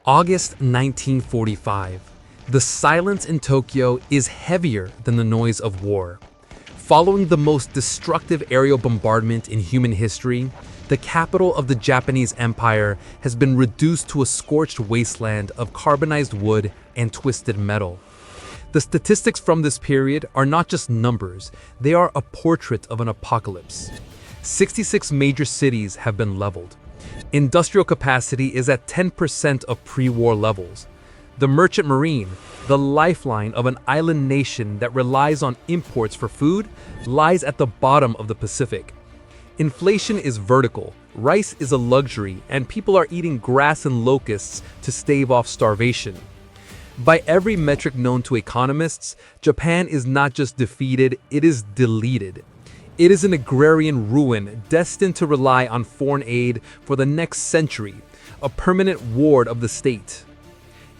August 1945. The silence in Tokyo is heavier than the noise of war. Following the most destructive aerial bombardment in human history, the capital of the Japanese Empire has been reduced to a scorched wasteland of carbonized wood and twisted metal. The statistics from this period are not just numbers, they are a portrait of an apocalypse. 66 major cities have been leveled. Industrial capacity is at 10% of pre-war levels. The merchant marine, the lifeline of an island nation that relies on imports for food, lies at the bottom of the Pacific. Inflation is vertical, rice is a luxury, and people are eating grass and locusts to stave off starvation. By every metric known to economists, Japan is not just defeated, it is deleted. It is an agrarian ruin destined to rely on foreign aid for the next century, a permanent ward of the state.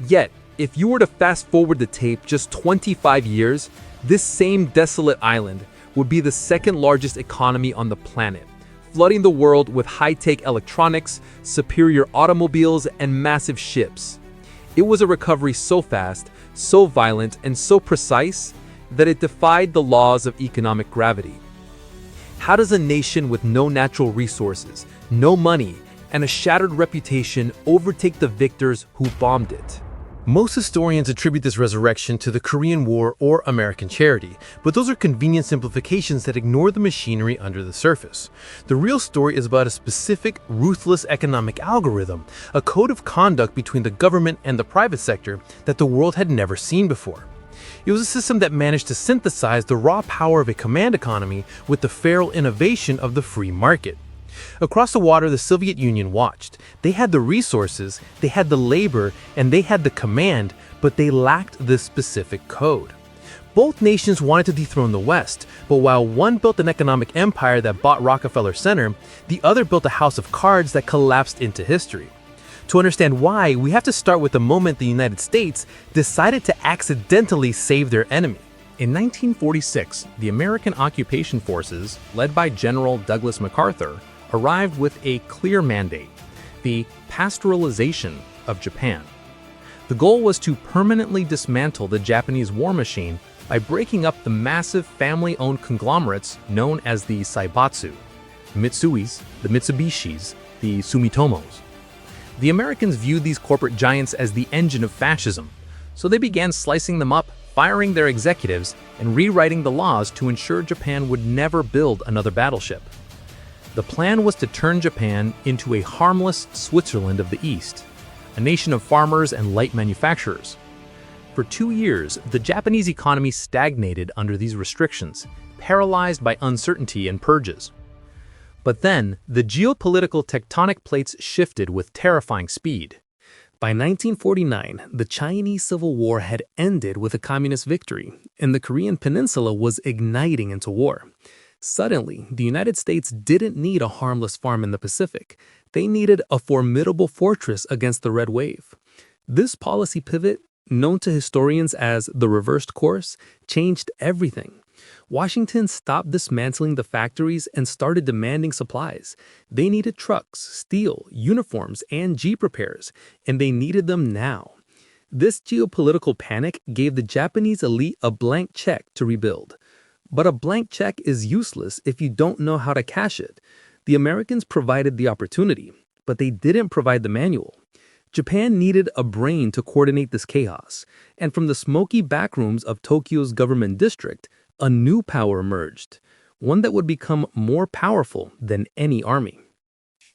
Yet, if you were to fast forward the tape just 25 years, this same desolate island would be the second largest economy on the planet, flooding the world with high-tech electronics, superior automobiles, and massive ships. It was a recovery so fast, so violent, and so precise that it defied the laws of economic gravity. How does a nation with no natural resources, no money, and a shattered reputation overtake the victors who bombed it? Most historians attribute this resurrection to the Korean War or American charity, but those are convenient simplifications that ignore the machinery under the surface. The real story is about a specific, ruthless economic algorithm, a code of conduct between the government and the private sector that the world had never seen before. It was a system that managed to synthesize the raw power of a command economy with the feral innovation of the free market. Across the water, the Soviet Union watched. They had the resources, they had the labor, and they had the command, but they lacked this specific code. Both nations wanted to dethrone the West, but while one built an economic empire that bought Rockefeller Center, the other built a house of cards that collapsed into history. To understand why, we have to start with the moment the United States decided to accidentally save their enemy. In 1946, the American occupation forces, led by General Douglas MacArthur, arrived with a clear mandate: the pastoralization of Japan. The goal was to permanently dismantle the Japanese war machine by breaking up the massive family-owned conglomerates known as the Saibatsu, the Mitsuis, the Mitsubishis, the Sumitomos. The Americans viewed these corporate giants as the engine of fascism, so they began slicing them up, firing their executives, and rewriting the laws to ensure Japan would never build another battleship. The plan was to turn Japan into a harmless Switzerland of the East, a nation of farmers and light manufacturers. For 2 years, the Japanese economy stagnated under these restrictions, paralyzed by uncertainty and purges. But then, the geopolitical tectonic plates shifted with terrifying speed. By 1949, the Chinese Civil War had ended with a communist victory, and the Korean Peninsula was igniting into war. Suddenly, the United States didn't need a harmless farm in the Pacific. They needed a formidable fortress against the Red Wave. This policy pivot, known to historians as the reversed course, changed everything. Washington stopped dismantling the factories and started demanding supplies. They needed trucks, steel, uniforms, and jeep repairs, and they needed them now. This geopolitical panic gave the Japanese elite a blank check to rebuild. But a blank check is useless if you don't know how to cash it. The Americans provided the opportunity, but they didn't provide the manual. Japan needed a brain to coordinate this chaos, and from the smoky backrooms of Tokyo's government district, a new power emerged, one that would become more powerful than any army.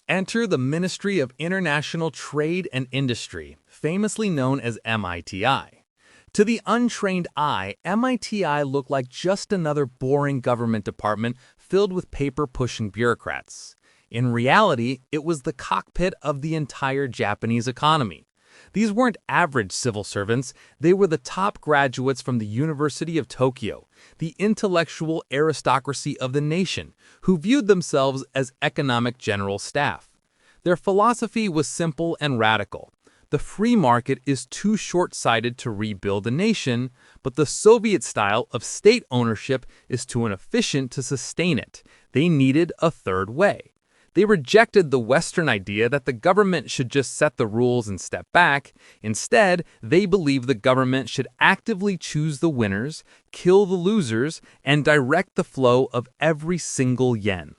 Enter the Ministry of International Trade and Industry, famously known as MITI. To the untrained eye, MITI looked like just another boring government department filled with paper-pushing bureaucrats. In reality, it was the cockpit of the entire Japanese economy. These weren't average civil servants, they were the top graduates from the University of Tokyo, the intellectual aristocracy of the nation, who viewed themselves as economic general staff. Their philosophy was simple and radical. The free market is too short-sighted to rebuild a nation, but the Soviet style of state ownership is too inefficient to sustain it. They needed a third way. They rejected the Western idea that the government should just set the rules and step back. Instead, they believed the government should actively choose the winners, kill the losers, and direct the flow of every single yen.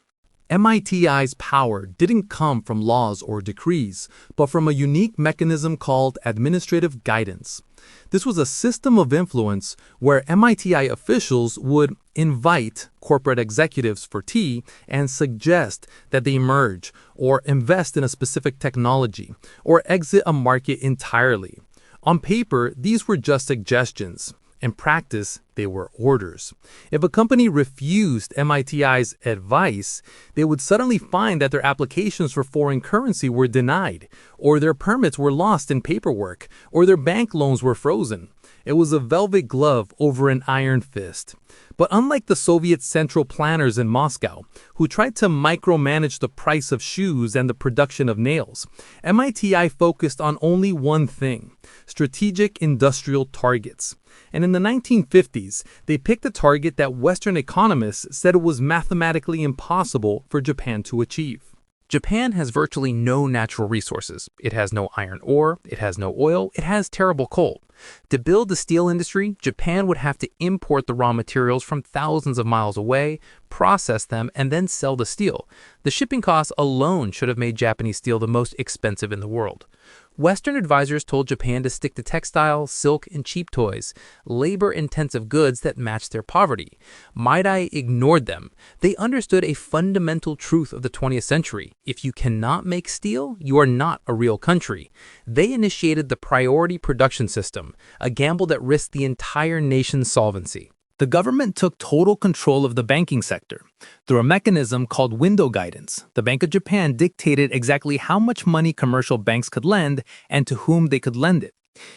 MITI's power didn't come from laws or decrees, but from a unique mechanism called administrative guidance. This was a system of influence where MITI officials would invite corporate executives for tea and suggest that they merge or invest in a specific technology or exit a market entirely. On paper, these were just suggestions. In practice, they were orders. If a company refused MITI's advice, they would suddenly find that their applications for foreign currency were denied, or their permits were lost in paperwork, or their bank loans were frozen. It was a velvet glove over an iron fist. But unlike the Soviet central planners in Moscow, who tried to micromanage the price of shoes and the production of nails, MITI focused on only one thing: strategic industrial targets. And in the 1950s, they picked a target that Western economists said it was mathematically impossible for Japan to achieve. Japan has virtually no natural resources. It has no iron ore, it has no oil, it has terrible coal. To build the steel industry, Japan would have to import the raw materials from thousands of miles away, process them, and then sell the steel. The shipping costs alone should have made Japanese steel the most expensive in the world. Western advisors told Japan to stick to textile, silk, and cheap toys, labor-intensive goods that matched their poverty. Mitai ignored them. They understood a fundamental truth of the 20th century. If you cannot make steel, you are not a real country. They initiated the priority production system, a gamble that risked the entire nation's solvency. The government took total control of the banking sector. Through a mechanism called window guidance, the Bank of Japan dictated exactly how much money commercial banks could lend and to whom they could lend it.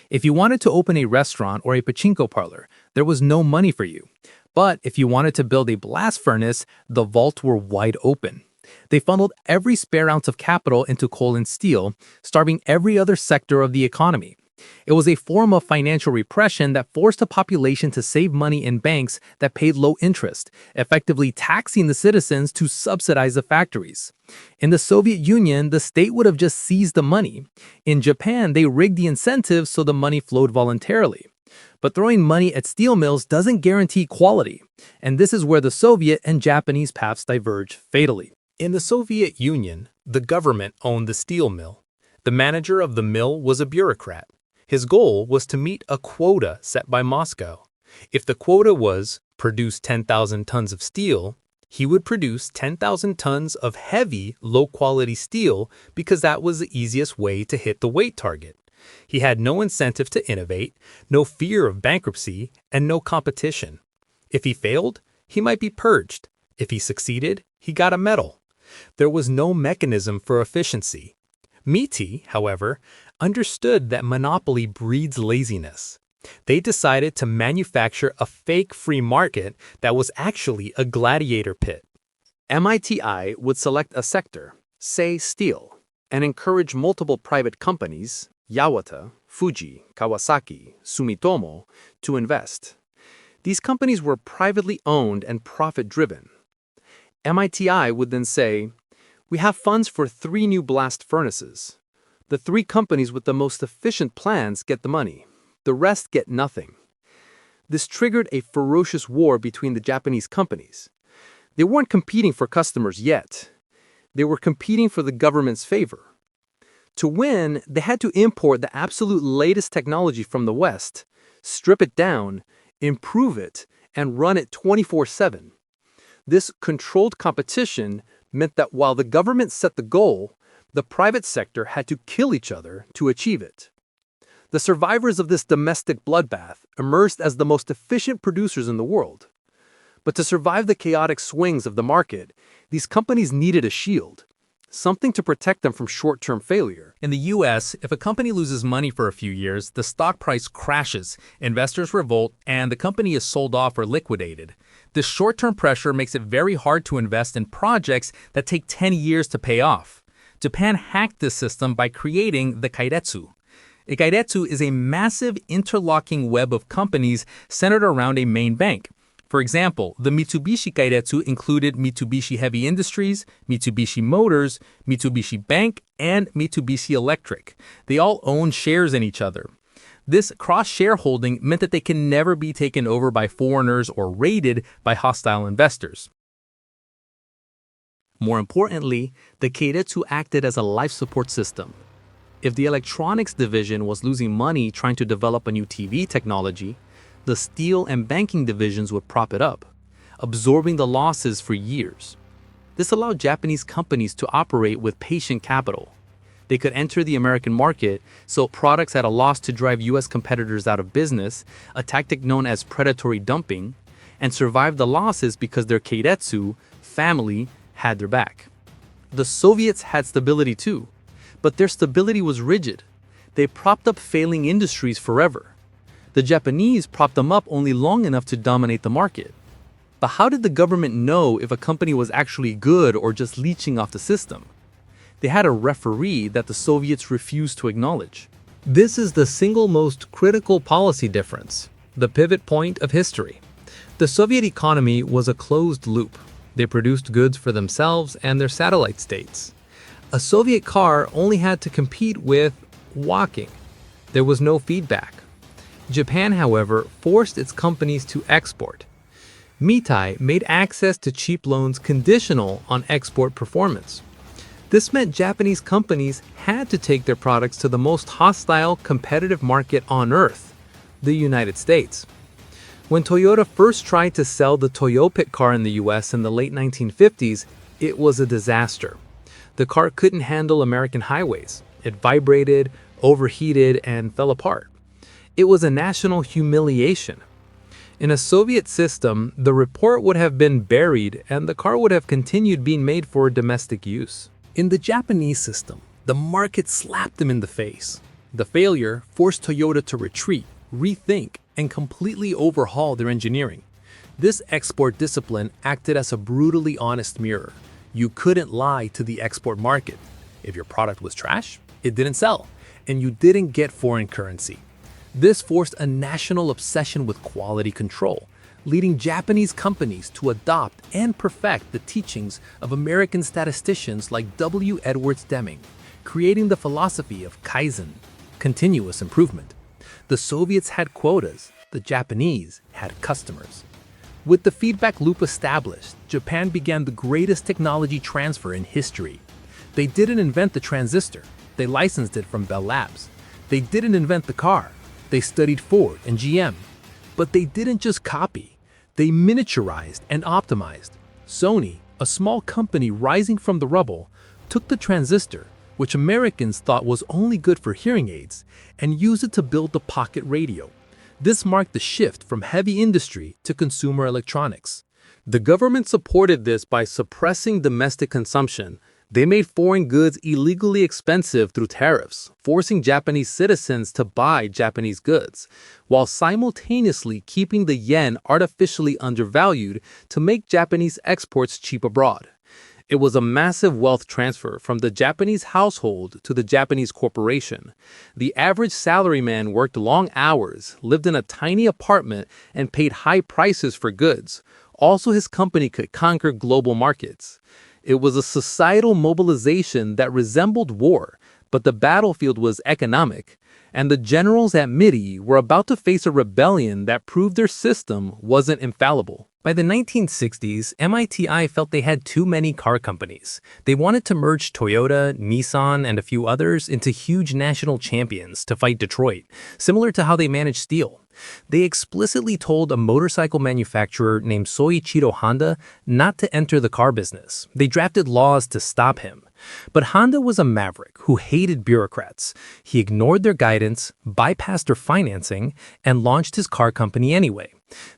If you wanted to open a restaurant or a pachinko parlor, there was no money for you. But if you wanted to build a blast furnace, the vaults were wide open. They funneled every spare ounce of capital into coal and steel, starving every other sector of the economy. It was a form of financial repression that forced the population to save money in banks that paid low interest, effectively taxing the citizens to subsidize the factories. In the Soviet Union, the state would have just seized the money. In Japan, they rigged the incentives so the money flowed voluntarily. But throwing money at steel mills doesn't guarantee quality, and this is where the Soviet and Japanese paths diverge fatally. In the Soviet Union, the government owned the steel mill. The manager of the mill was a bureaucrat. His goal was to meet a quota set by Moscow. If the quota was produce 10,000 tons of steel, he would produce 10,000 tons of heavy, low-quality steel because that was the easiest way to hit the weight target. He had no incentive to innovate, no fear of bankruptcy, and no competition. If he failed, he might be purged. If he succeeded, he got a medal. There was no mechanism for efficiency. MITI, however, understood that monopoly breeds laziness. They decided to manufacture a fake free market that was actually a gladiator pit. MITI would select a sector, say steel, and encourage multiple private companies, Yawata, Fuji, Kawasaki, Sumitomo, to invest. These companies were privately owned and profit-driven. MITI would then say, "We have funds for 3 new blast furnaces. The 3 companies with the most efficient plans get the money. The rest get nothing." This triggered a ferocious war between the Japanese companies. They weren't competing for customers yet. They were competing for the government's favor. To win, they had to import the absolute latest technology from the West, strip it down, improve it, and run it 24/7. This controlled competition meant that while the government set the goal, the private sector had to kill each other to achieve it. The survivors of this domestic bloodbath emerged as the most efficient producers in the world. But to survive the chaotic swings of the market, these companies needed a shield, something to protect them from short-term failure. In the US, if a company loses money for a few years, the stock price crashes, investors revolt, and the company is sold off or liquidated. This short-term pressure makes it very hard to invest in projects that take 10 years to pay off. Japan hacked this system by creating the kairetsu. A kairetsu is a massive interlocking web of companies centered around a main bank. For example, the Mitsubishi Keiretsu included Mitsubishi Heavy Industries, Mitsubishi Motors, Mitsubishi Bank, and Mitsubishi Electric. They all owned shares in each other. This cross-shareholding meant that they can never be taken over by foreigners or raided by hostile investors. More importantly, the Keiretsu acted as a life support system. If the electronics division was losing money trying to develop a new TV technology, the steel and banking divisions would prop it up, absorbing the losses for years. This allowed Japanese companies to operate with patient capital. They could enter the American market, sell products at a loss to drive US competitors out of business, a tactic known as predatory dumping, and survive the losses because their Keiretsu family had their back. The Soviets had stability too, but their stability was rigid. They propped up failing industries forever. The Japanese propped them up only long enough to dominate the market. But how did the government know if a company was actually good or just leeching off the system? They had a referee that the Soviets refused to acknowledge. This is the single most critical policy difference, the pivot point of history. The Soviet economy was a closed loop. They produced goods for themselves and their satellite states. A Soviet car only had to compete with walking. There was no feedback. Japan, however, forced its companies to export. Mitai made access to cheap loans conditional on export performance. This meant Japanese companies had to take their products to the most hostile, competitive market on Earth, the United States. When Toyota first tried to sell the Toyopet car in the US in the late 1950s, it was a disaster. The car couldn't handle American highways. It vibrated, overheated, and fell apart. It was a national humiliation. In a Soviet system, the report would have been buried and the car would have continued being made for domestic use. In the Japanese system, the market slapped them in the face. The failure forced Toyota to retreat, rethink, and completely overhaul their engineering. This export discipline acted as a brutally honest mirror. You couldn't lie to the export market. If your product was trash, it didn't sell, and you didn't get foreign currency. This forced a national obsession with quality control, leading Japanese companies to adopt and perfect the teachings of American statisticians like W. Edwards Deming, creating the philosophy of Kaizen, continuous improvement. The Soviets had quotas, the Japanese had customers. With the feedback loop established, Japan began the greatest technology transfer in history. They didn't invent the transistor, they licensed it from Bell Labs. They didn't invent the car, they studied Ford and GM. But they didn't just copy, they miniaturized and optimized. Sony, a small company rising from the rubble, took the transistor, which Americans thought was only good for hearing aids, and used it to build the pocket radio. This marked the shift from heavy industry to consumer electronics. The government supported this by suppressing domestic consumption. They made foreign goods illegally expensive through tariffs, forcing Japanese citizens to buy Japanese goods, while simultaneously keeping the yen artificially undervalued to make Japanese exports cheap abroad. It was a massive wealth transfer from the Japanese household to the Japanese corporation. The average salaryman worked long hours, lived in a tiny apartment, and paid high prices for goods. Also, his company could conquer global markets. It was a societal mobilization that resembled war, but the battlefield was economic, and the generals at MIDI were about to face a rebellion that proved their system wasn't infallible. By the 1960s, MITI felt they had too many car companies. They wanted to merge Toyota, Nissan, and a few others into huge national champions to fight Detroit, similar to how they managed steel. They explicitly told a motorcycle manufacturer named Soichiro Honda not to enter the car business. They drafted laws to stop him. But Honda was a maverick who hated bureaucrats. He ignored their guidance, bypassed their financing, and launched his car company anyway.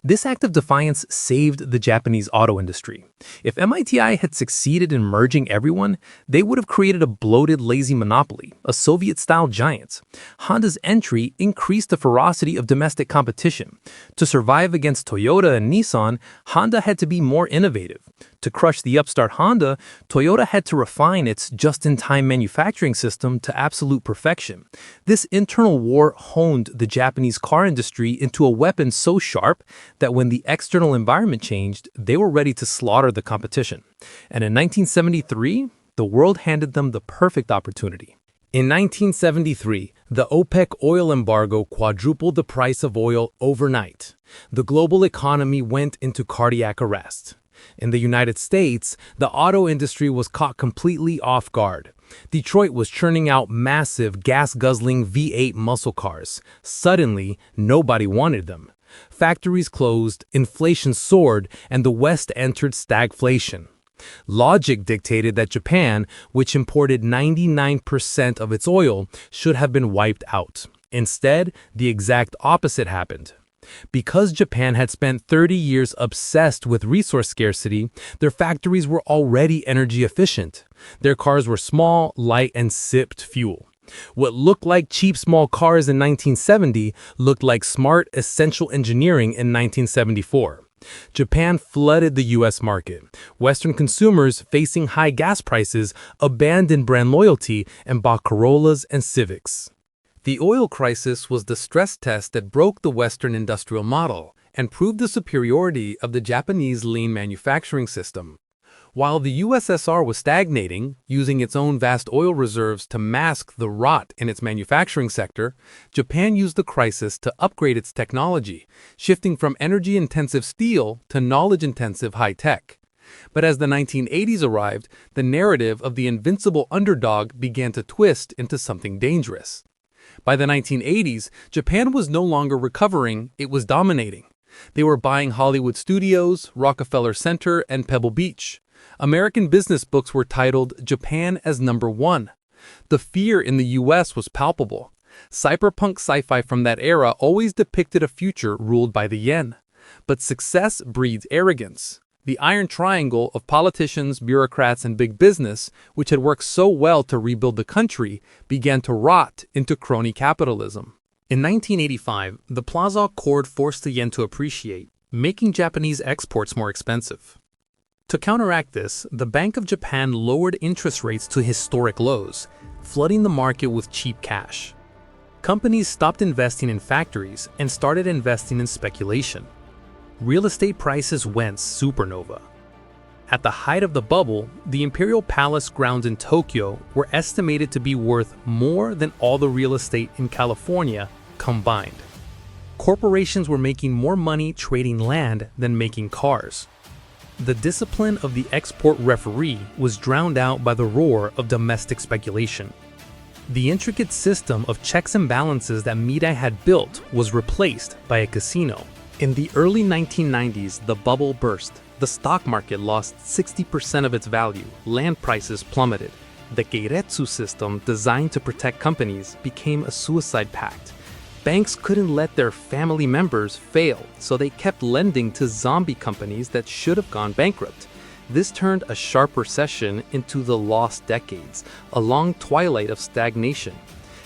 This act of defiance saved the Japanese auto industry. If MITI had succeeded in merging everyone, they would have created a bloated, lazy monopoly, a Soviet-style giant. Honda's entry increased the ferocity of domestic competition. To survive against Toyota and Nissan, Honda had to be more innovative. To crush the upstart Honda, Toyota had to refine its just-in-time manufacturing system to absolute perfection. This internal war honed the Japanese car industry into a weapon so sharp sharp that when the external environment changed, they were ready to slaughter the competition. And in 1973, the world handed them the perfect opportunity. In 1973, the OPEC oil embargo quadrupled the price of oil overnight. The global economy went into cardiac arrest. In the United States, the auto industry was caught completely off guard. Detroit was churning out massive gas-guzzling V8 muscle cars. Suddenly, nobody wanted them. Factories closed, inflation soared, and the West entered stagflation. Logic dictated that Japan, which imported 99% of its oil, should have been wiped out. Instead, the exact opposite happened. Because Japan had spent 30 years obsessed with resource scarcity, their factories were already energy efficient. Their cars were small, light, and sipped fuel. What looked like cheap small cars in 1970 looked like smart, essential engineering in 1974. Japan flooded the U.S. market. Western consumers, facing high gas prices, abandoned brand loyalty and bought Corollas and Civics. The oil crisis was the stress test that broke the Western industrial model and proved the superiority of the Japanese lean manufacturing system. While the USSR was stagnating, using its own vast oil reserves to mask the rot in its manufacturing sector, Japan used the crisis to upgrade its technology, shifting from energy-intensive steel to knowledge-intensive high-tech. But as the 1980s arrived, the narrative of the invincible underdog began to twist into something dangerous. By the 1980s, Japan was no longer recovering, it was dominating. They were buying Hollywood studios, Rockefeller Center, and Pebble Beach. American business books were titled Japan as Number One. The fear in the U.S. was palpable. Cyberpunk sci-fi from that era always depicted a future ruled by the yen. But success breeds arrogance. The iron triangle of politicians, bureaucrats, and big business, which had worked so well to rebuild the country, began to rot into crony capitalism. In 1985, the Plaza Accord forced the yen to appreciate, making Japanese exports more expensive. To counteract this, the Bank of Japan lowered interest rates to historic lows, flooding the market with cheap cash. Companies stopped investing in factories and started investing in speculation. Real estate prices went supernova. At the height of the bubble, the Imperial Palace grounds in Tokyo were estimated to be worth more than all the real estate in California combined. Corporations were making more money trading land than making cars. The discipline of the export referee was drowned out by the roar of domestic speculation. The intricate system of checks and balances that Mirai had built was replaced by a casino. In the early 1990s, the bubble burst. The stock market lost 60% of its value. Land prices plummeted. The Keiretsu system, designed to protect companies, became a suicide pact. Banks couldn't let their family members fail, so they kept lending to zombie companies that should have gone bankrupt. This turned a sharp recession into the lost decades, a long twilight of stagnation.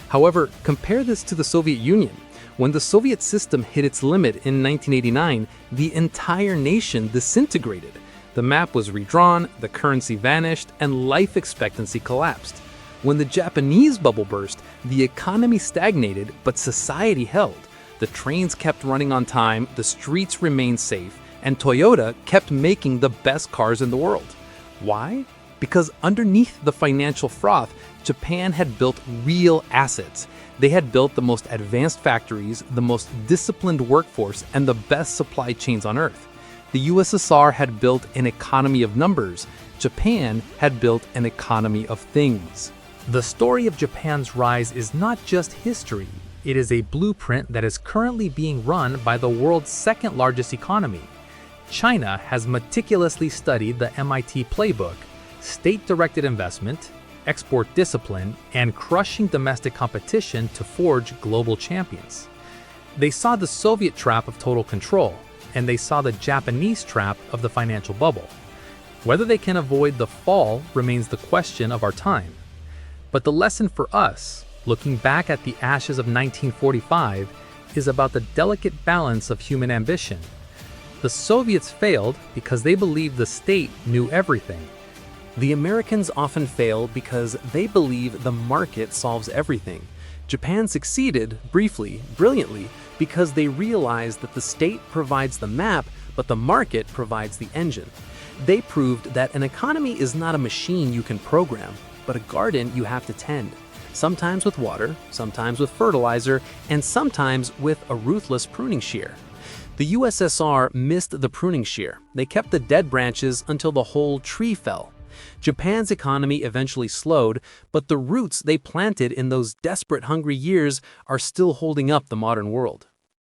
However, compare this to the Soviet Union. When the Soviet system hit its limit in 1989, the entire nation disintegrated. The map was redrawn, the currency vanished, and life expectancy collapsed. When the Japanese bubble burst, the economy stagnated, but society held. The trains kept running on time, the streets remained safe, and Toyota kept making the best cars in the world. Why? Because underneath the financial froth, Japan had built real assets. They had built the most advanced factories, the most disciplined workforce, and the best supply chains on Earth. The USSR had built an economy of numbers. Japan had built an economy of things. The story of Japan's rise is not just history. It is a blueprint that is currently being run by the world's second largest economy. China has meticulously studied the MIT playbook, state-directed investment, export discipline, and crushing domestic competition to forge global champions. They saw the Soviet trap of total control, and they saw the Japanese trap of the financial bubble. Whether they can avoid the fall remains the question of our time. But the lesson for us, looking back at the ashes of 1945, is about the delicate balance of human ambition. The Soviets failed because they believed the state knew everything. The Americans often fail because they believe the market solves everything. Japan succeeded, briefly, brilliantly, because they realized that the state provides the map, but the market provides the engine. They proved that an economy is not a machine you can program, but a garden you have to tend. Sometimes with water, sometimes with fertilizer, and sometimes with a ruthless pruning shear. The USSR missed the pruning shear. They kept the dead branches until the whole tree fell. Japan's economy eventually slowed, but the roots they planted in those desperate, hungry years are still holding up the modern world.